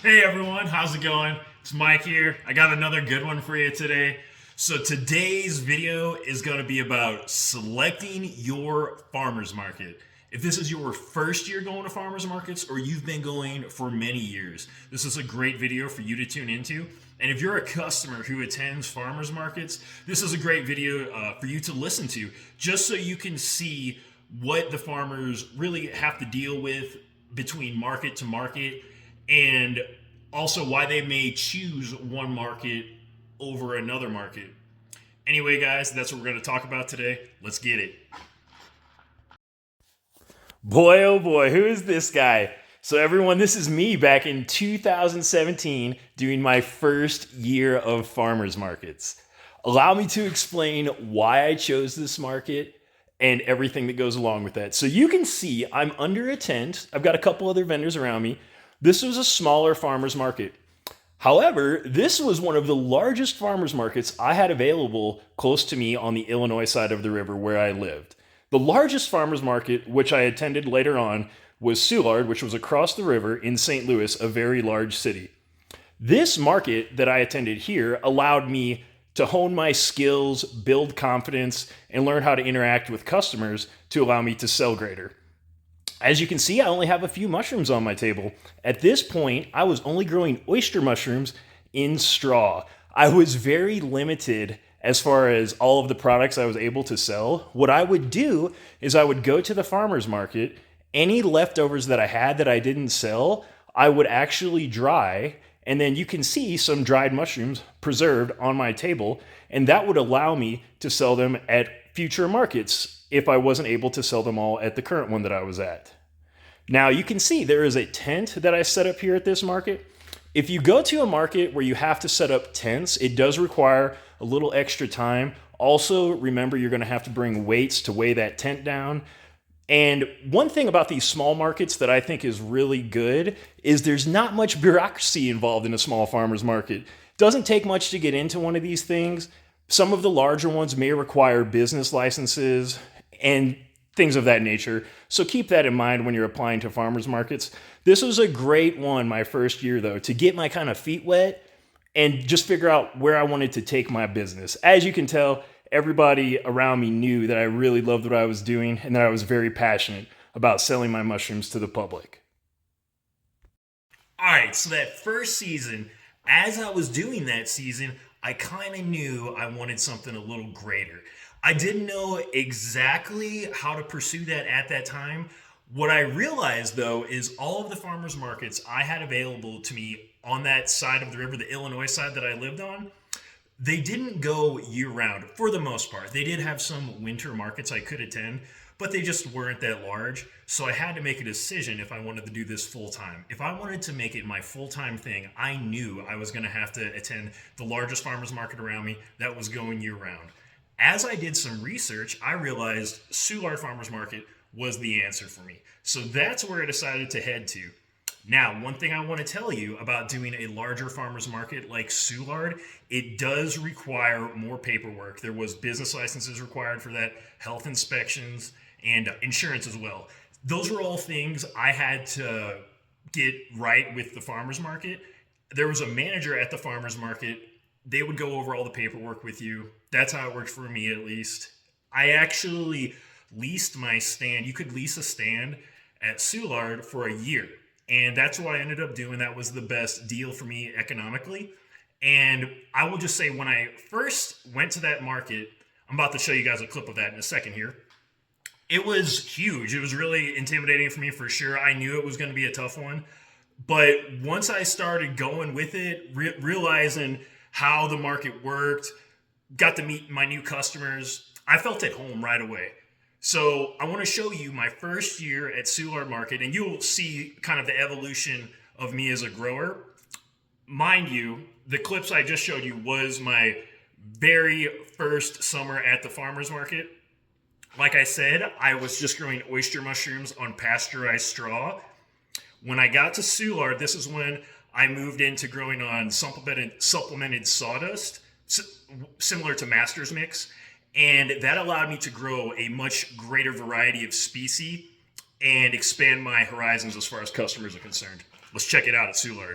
Hey everyone, how's it going? It's Mike here. I got another good one for you today. So today's video is going to be about selecting your farmer's market. If this is your first year going to farmers markets or you've been going for many years, this is a great video for you to tune into. And if you're a customer who attends farmers markets, this is a great video for you to listen to just so you can see what the farmers really have to deal with between market to market and also why they may choose one market over another market. Anyway, guys, that's what we're going to talk about today. Let's get it. Boy, oh boy, who is this guy? So, everyone, this is me back in 2017 doing my first year of farmers markets. Allow me to explain why I chose this market and everything that goes along with that. So, you can see I'm under a tent. I've got a couple other vendors around me. This was a smaller farmers market. However, this was one of the largest farmers markets I had available close to me on the Illinois side of the river where I lived. The largest farmers market, which I attended later on, was Soulard, which was across the river in St. Louis, a very large city. This market that I attended here allowed me to hone my skills, build confidence, and learn how to interact with customers to allow me to sell greater. As you can see, I only have a few mushrooms on my table. At this point, I was only growing oyster mushrooms in straw. I was very limited as far as all of the products I was able to sell. What I would do is I would go to the farmer's market. Any leftovers that I had that I didn't sell, I would actually dry. And then you can see some dried mushrooms preserved on my table. And that would allow me to sell them at future markets if I wasn't able to sell them all at the current one that I was at. Now you can see there is a tent that I set up here at this market. If you go to a market where you have to set up tents, it does require a little extra time. Also, remember you're going to have to bring weights to weigh that tent down. And one thing about these small markets that I think is really good is there's not much bureaucracy involved in a small farmer's market. It doesn't take much to get into one of these things. Some of the larger ones may require business licenses and things of that nature. So keep that in mind when you're applying to farmers markets. This was a great one my first year though, to get my kind of feet wet and just figure out where I wanted to take my business. As you can tell, everybody around me knew that I really loved what I was doing and that I was very passionate about selling my mushrooms to the public. All right, so that first season, as I was doing that season, I kind of knew I wanted something a little greater. I didn't know exactly how to pursue that at that time. What I realized though is all of the farmers markets I had available to me on that side of the river, the Illinois side that I lived on, they didn't go year round for the most part. They did have some winter markets I could attend, but they just weren't that large. So I had to make a decision if I wanted to do this full time. If I wanted to make it my full time thing, I knew I was going to have to attend the largest farmers market around me that was going year round. As I did some research, I realized Soulard Farmers Market was the answer for me. So that's where I decided to head to. Now, one thing I want to tell you about doing a larger farmers market like Soulard, it does require more paperwork. There was business licenses required for that, health inspections, and insurance as well. Those were all things I had to get right with the farmers market. There was a manager at the farmers market. They would go over all the paperwork with you. That's how it worked for me, at least. I actually leased my stand. You could lease a stand at Soulard for a year. And that's what I ended up doing. That was the best deal for me economically. And I will just say, when I first went to that market, I'm about to show you guys a clip of that in a second here. It was huge. It was really intimidating for me for sure. I knew it was going to be a tough one. But once I started going with it, realizing how the market worked, got to meet my new customers, I felt at home right away. So I want to show you my first year at Soulard Market, and you'll see kind of the evolution of me as a grower. Mind you, the clips I just showed you was my very first summer at the farmer's market. Like I said, I was just growing oyster mushrooms on pasteurized straw. When I got to Soulard, this is when I moved into growing on supplemented sawdust, similar to Master's Mix. And that allowed me to grow a much greater variety of species and expand my horizons as far as customers are concerned. Let's check it out at Soulard.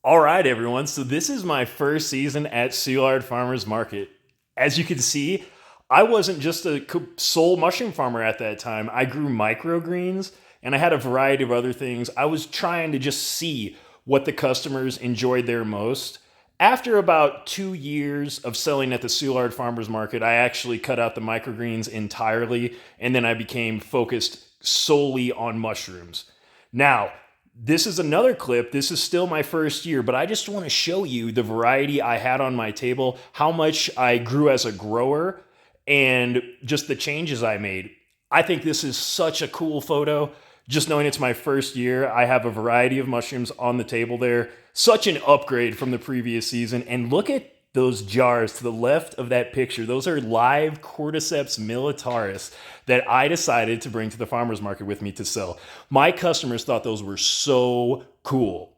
All right, everyone. So this is my first season at Soulard Farmers Market. As you can see, I wasn't just a sole mushroom farmer at that time. I grew microgreens and I had a variety of other things. I was trying to just see what the customers enjoyed there most. After about 2 years of selling at the Soulard Farmers Market, I actually cut out the microgreens entirely and then I became focused solely on mushrooms. Now, this is another clip. This is still my first year, but I just want to show you the variety I had on my table, how much I grew as a grower, and just the changes I made. I think this is such a cool photo. Just knowing it's my first year, I have a variety of mushrooms on the table there. Such an upgrade from the previous season. And look at those jars to the left of that picture. Those are live Cordyceps militaris that I decided to bring to the farmer's market with me to sell. My customers thought those were so cool.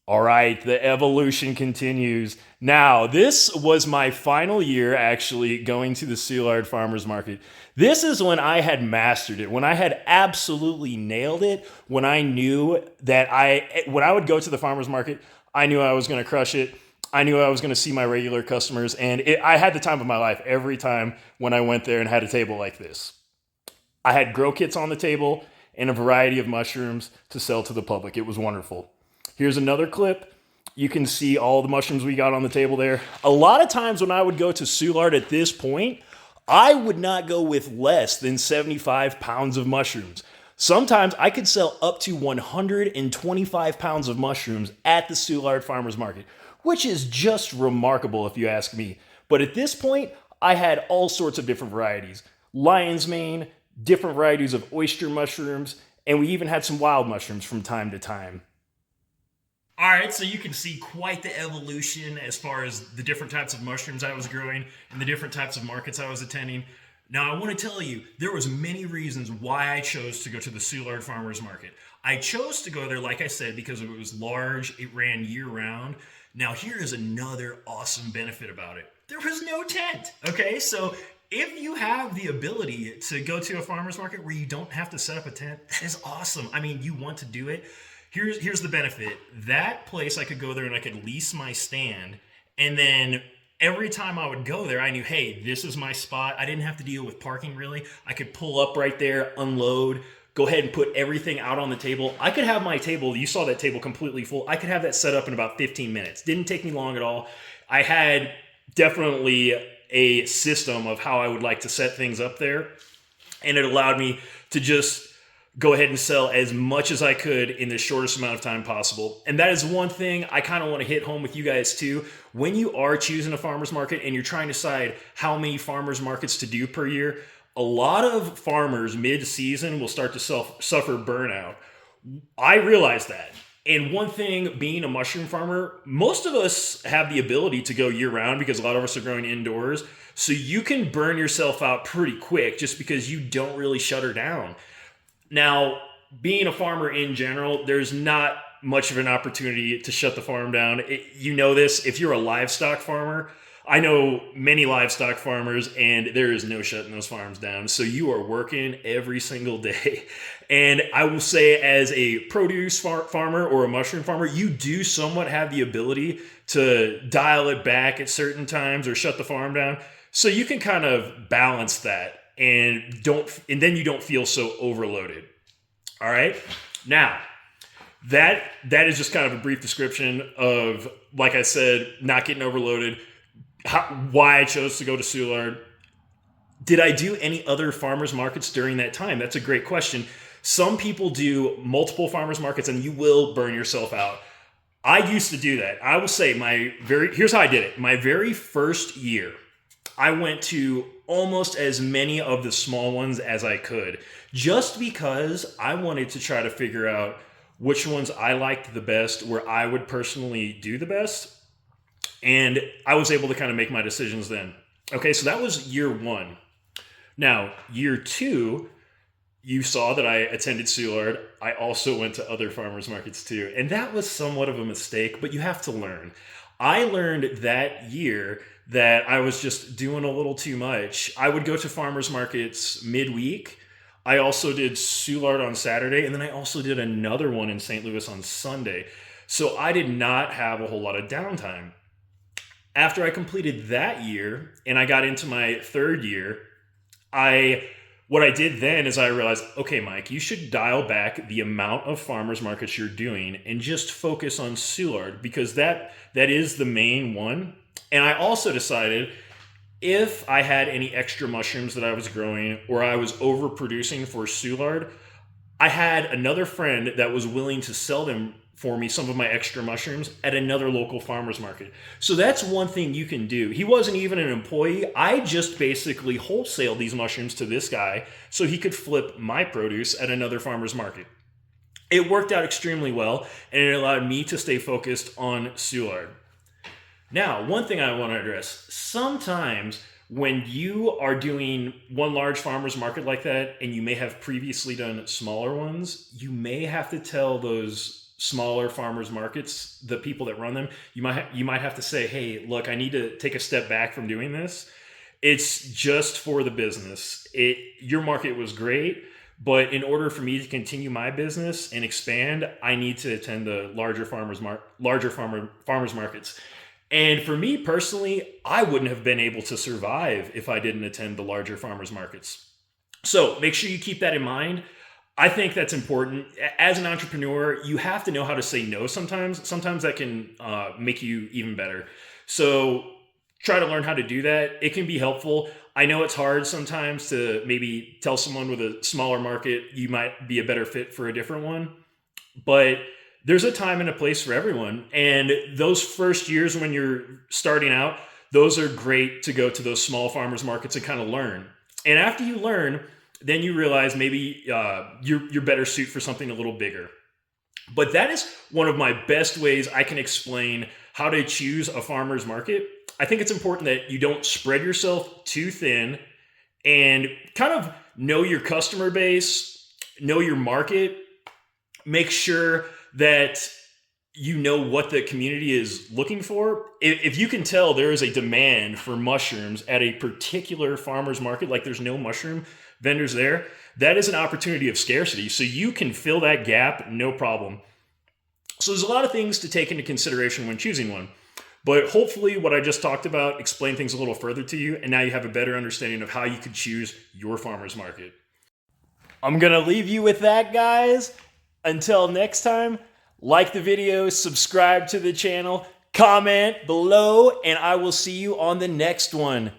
All right, the evolution continues. Now, this was my final year actually going to the Soulard Farmers Market. This is when I had mastered it, when I had absolutely nailed it, when I knew that when I would go to the farmers market, I knew I was going to crush it. I knew I was going to see my regular customers, and I had the time of my life every time when I went there and had a table like this. I had grow kits on the table and a variety of mushrooms to sell to the public. It was wonderful. Here's another clip. You can see all the mushrooms we got on the table there. A lot of times when I would go to Soulard at this point, I would not go with less than 75 pounds of mushrooms. Sometimes I could sell up to 125 pounds of mushrooms at the Soulard Farmers Market, which is just remarkable if you ask me. But at this point, I had all sorts of different varieties. Lion's mane, different varieties of oyster mushrooms, and we even had some wild mushrooms from time to time. All right, so you can see quite the evolution as far as the different types of mushrooms I was growing and the different types of markets I was attending. Now, I want to tell you, there was many reasons why I chose to go to the Soulard Farmers Market. I chose to go there, like I said, because it was large, it ran year-round. Now, here is another awesome benefit about it. There was no tent, okay? So if you have the ability to go to a farmer's market where you don't have to set up a tent, that is awesome. I mean, you want to do it. Here's the benefit. That place, I could go there and I could lease my stand. And then every time I would go there, I knew, hey, this is my spot. I didn't have to deal with parking really. I could pull up right there, unload, go ahead and put everything out on the table. I could have my table, you saw that table completely full. I could have that set up in about 15 minutes. Didn't take me long at all. I had definitely a system of how I would like to set things up there. And it allowed me to just go ahead and sell as much as I could in the shortest amount of time possible. And that is one thing I kind of want to hit home with you guys too. When you are choosing a farmer's market and you're trying to decide how many farmer's markets to do per year, a lot of farmers mid-season will start to suffer burnout. I realize that. And one thing, being a mushroom farmer, most of us have the ability to go year-round because a lot of us are growing indoors. So you can burn yourself out pretty quick just because you don't really shutter down. Now, being a farmer in general, there's not much of an opportunity to shut the farm down. You know this, if you're a livestock farmer, I know many livestock farmers, and there is no shutting those farms down. So you are working every single day. And I will say, as a produce farmer or a mushroom farmer, you do somewhat have the ability to dial it back at certain times or shut the farm down. So you can kind of balance that and then you don't feel so overloaded. All right. Now, that is just kind of a brief description of, like I said, not getting overloaded. Why I chose to go to Soulard. Did I do any other farmers markets during that time? That's a great question. Some people do multiple farmers markets and you will burn yourself out. I used to do that. I will say here's how I did it. My very first year, I went to almost as many of the small ones as I could, just because I wanted to try to figure out which ones I liked the best, where I would personally do the best. And I was able to kind of make my decisions then. Okay, so that was year one. Now, year two, you saw that I attended Soulard. I also went to other farmers markets too. And that was somewhat of a mistake, but you have to learn. I learned that year that I was just doing a little too much. I would go to farmers markets midweek. I also did Soulard on Saturday, and then I also did another one in St. Louis on Sunday. So I did not have a whole lot of downtime. After I completed that year and I got into my third year, I what I did then is I realized, okay, Mike, you should dial back the amount of farmers markets you're doing and just focus on Soulard, because that is the main one. And I also decided if I had any extra mushrooms that I was growing or I was overproducing for Soulard, I had another friend that was willing to sell them for me, some of my extra mushrooms, at another local farmer's market. So that's one thing you can do. He wasn't even an employee. I just basically wholesaled these mushrooms to this guy so he could flip my produce at another farmer's market. It worked out extremely well, and it allowed me to stay focused on Soulard. Now, one thing I want to address, sometimes when you are doing one large farmer's market like that, and you may have previously done smaller ones, you may have to tell those smaller farmers markets, the people that run them, you might have to say, hey, look, I need to take a step back from doing this. It's just for the business. Your market was great, but in order for me to continue my business and expand, I need to attend the larger farmers markets. And for me personally, I wouldn't have been able to survive if I didn't attend the larger farmers markets. So make sure you keep that in mind. I think that's important. As an entrepreneur, you have to know how to say no sometimes. Sometimes that can make you even better. So try to learn how to do that. It can be helpful. I know it's hard sometimes to maybe tell someone with a smaller market you might be a better fit for a different one. But there's a time and a place for everyone. And those first years when you're starting out, those are great to go to those small farmers markets and kind of learn. And after you learn, then you realize maybe you're better suited for something a little bigger. But that is one of my best ways I can explain how to choose a farmer's market. I think it's important that you don't spread yourself too thin and kind of know your customer base, know your market, make sure that you know what the community is looking for. If you can tell there is a demand for mushrooms at a particular farmer's market, like there's no mushroom vendors there, that is an opportunity of scarcity. So you can fill that gap, no problem. So there's a lot of things to take into consideration when choosing one. But hopefully what I just talked about explained things a little further to you, and now you have a better understanding of how you could choose your farmer's market. I'm going to leave you with that, guys. Until next time, like the video, subscribe to the channel, comment below, and I will see you on the next one.